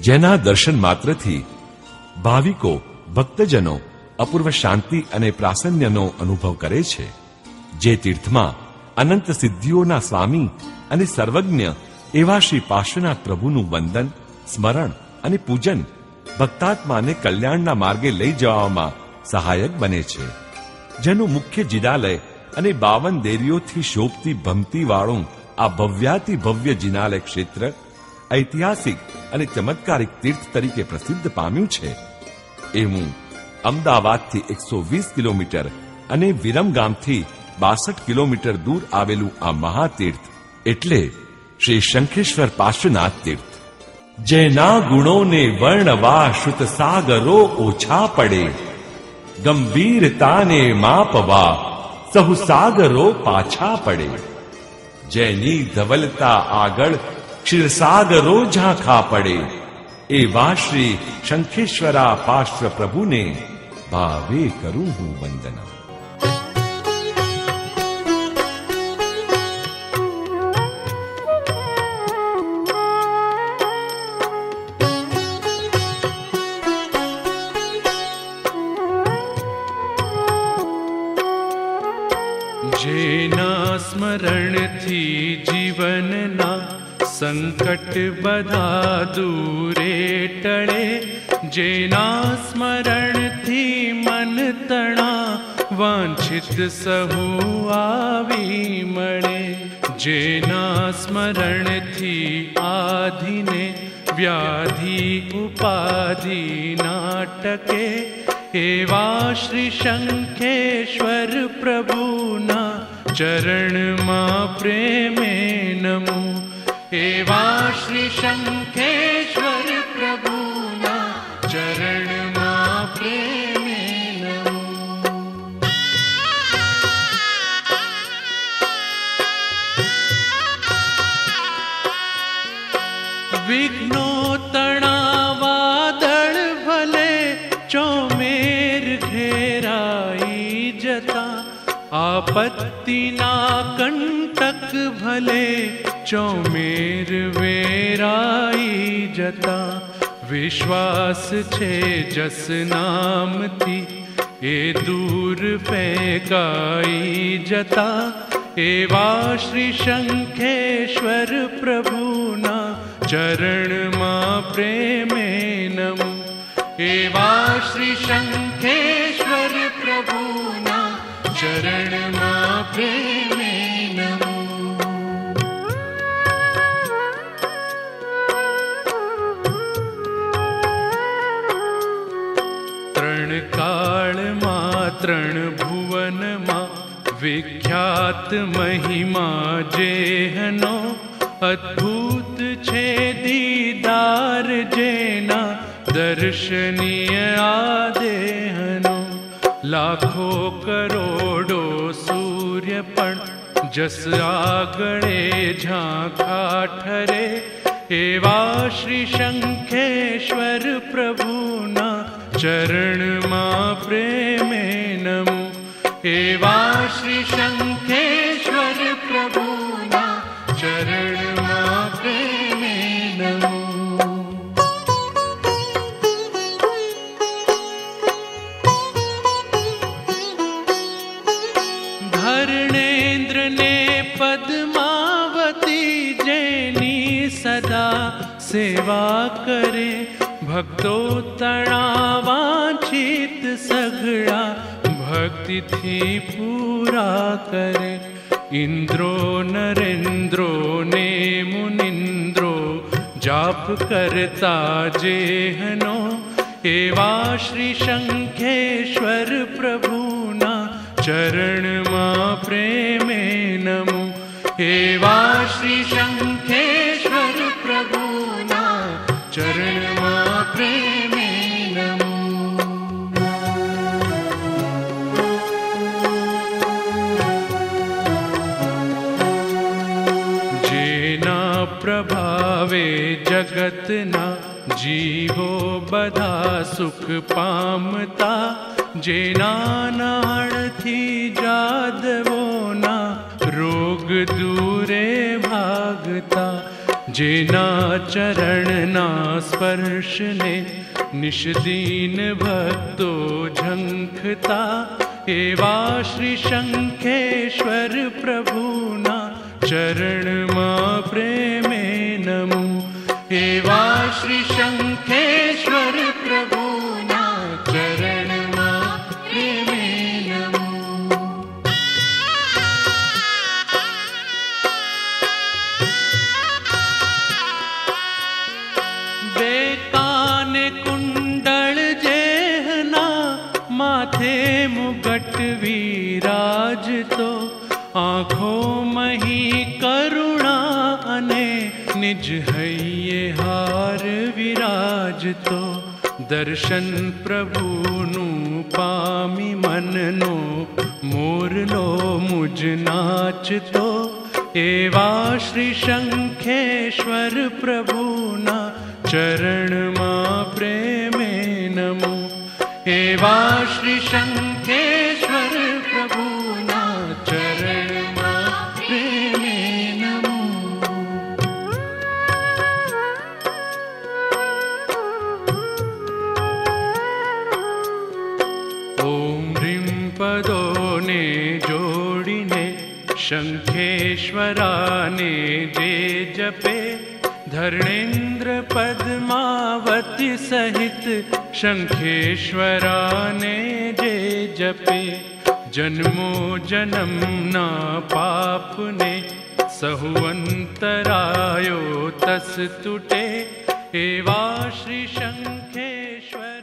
જેના દર્શન માત્રથી ભાવિકો ભક્તજનો અપૂર્વ શાંતિ અને પ્રાસન્યનો અનુભવ કરે છે. જે તીર્થમાં અનંત સિદ્ધિઓના સ્વામી અને સર્વજ્ઞ એવા શ્રી પાર્શ્વનાથ પ્રભુનું વંદન, સ્મરણ અને પૂજન ભક્તાત્માને કલ્યાણના માર્ગે લઈ જવામાં સહાયક બને છે. જેનું મુખ્ય જિનાલય અને 52 દેરીઓથી શોભતી ભમતી વાળું આ ભવ્યાતિ ભવ્ય જિનાલય ક્ષેત્ર ઐતિહાસિક અને ચમત્કારિક તીર્થ તરીકે પ્રસિદ્ધ પામ્યું છે. એવું અમદાવાદથી 120 કિલોમીટર અને વિરમગામથી 62 કિલોમીટર દૂર આવેલું આ મહાતીર્થ એટલે શ્રી શંખેશ્વર પાર્શ્વનાથ તીર્થ. જેના ગુણોને વર્ણવા શ્રુત સાગરો ઓછા પડે, ગંભીરતાને માપવા સહુ સાગરો પાછા પડે. જેની ધવલતા આગળ ક્ષીરસાગરો ઝાંખા પડે, એવા શ્રી શંખેશ્વરા પાર્શ્વ પ્રભુને ભાવે કરું હું વંદના. જેના સ્મરણથી જીવનના સંકટ બધા દૂરે ટળે, જેના સ્મરણથી મન તણા વાંછિત સહુ આવી મળે. જેના સ્મરણથી આધિને વ્યાધિ ઉપાધિ નાટકે, એવા શ્રી શંખેશ્વર પ્રભુના ચરણમાં પ્રેમે નમો. એવા શ્રી શંખેશ્વર પ્રભુના ચરણમાં પ્રેમે નમો. વિઘ્નો તણાવા દળ ભલે ચોમેર ઘેરાઈ જતા, આપત્તિના કંટક ભલે ચોમેર વેરાઈ જતા. વિશ્વાસ છે જસ નામથી એ દૂર ફેંકાઈ જતા, એવા શ્રી શંખેશ્વર પ્રભુના ચરણમાં પ્રેમે નમો. એવા શ્રી શંખેશ્વર પ્રભુના ચરણમાં પ્રેમે નમો. ત્રણ કાળમાં ત્રણ ભુવનમાં વિખ્યાત મહિમા જેહનો, અદ્ભુત છે દીદાર જેના દર્શનીય આદેહનો. લાખો કરોડો સૂર્ય પણ જસ આગળે ઝાંખા ઠરે, એવા શ્રી શંખેશ્વર પ્રભુના ચરણમાં પ્રેમે નમો. એવા શ્રી શંખેશ્વર પ્રભુના ચરણમાં પ્રેમે નમો. ધર્ણેન્દ્રને પદ્માવતી જેની સદા સેવા કરે, ભક્તો તણા વાંછિત સઘળા ભક્તિથી પૂરા કરે. ઇન્દ્રો નરેન્દ્રો ને મુનિન્દ્રો જાપ કરતા જેહનો, એવા શ્રી શંખેશ્વર પ્રભુના ચરણમાં પ્રેમે નમો. એવા શ્રી શંખેશ્વર પ્રભુના ચરણમાં પ્રેમે નમો. જેના પ્રભાવે જગતના જીવો બધા સુખ પામતા, જેના નાણથી જાદવોના રોગ દૂરે ભાગતા, जेना चरणना स्पर्शने निष्दीन भक्तो झंखता एवा श्री शंखेश्वर प्रभुना चरणमा प्रेमे नमो एवा श्री शंखेश्वर प्रभुना चरणमा प्रेमे नमो। बेकाने कुंडल जेहना माथे मुगट विराजतो आँखों मही करुणा अने निज हइये हार विराजतो दर्शन प्रभुनु पामी मननो मोरलो मुझ नाचतो एवा श्री शंखेश्वर प्रभुना चरणमा प्रेमे नमो एवा श्री शंखेश्वर प्रभुना चरणमा प्रेमे नमो। ओम ह्रीं पदोने जोड़ीने शंखेश्वराने जे जपे धर्णेन्द्र पद्मावती सहित शंखेश्वराने जे जपे जन्मो जन्मना पापने सहुअंतरायो तस तुटे एवा श्री शंखेश्वर।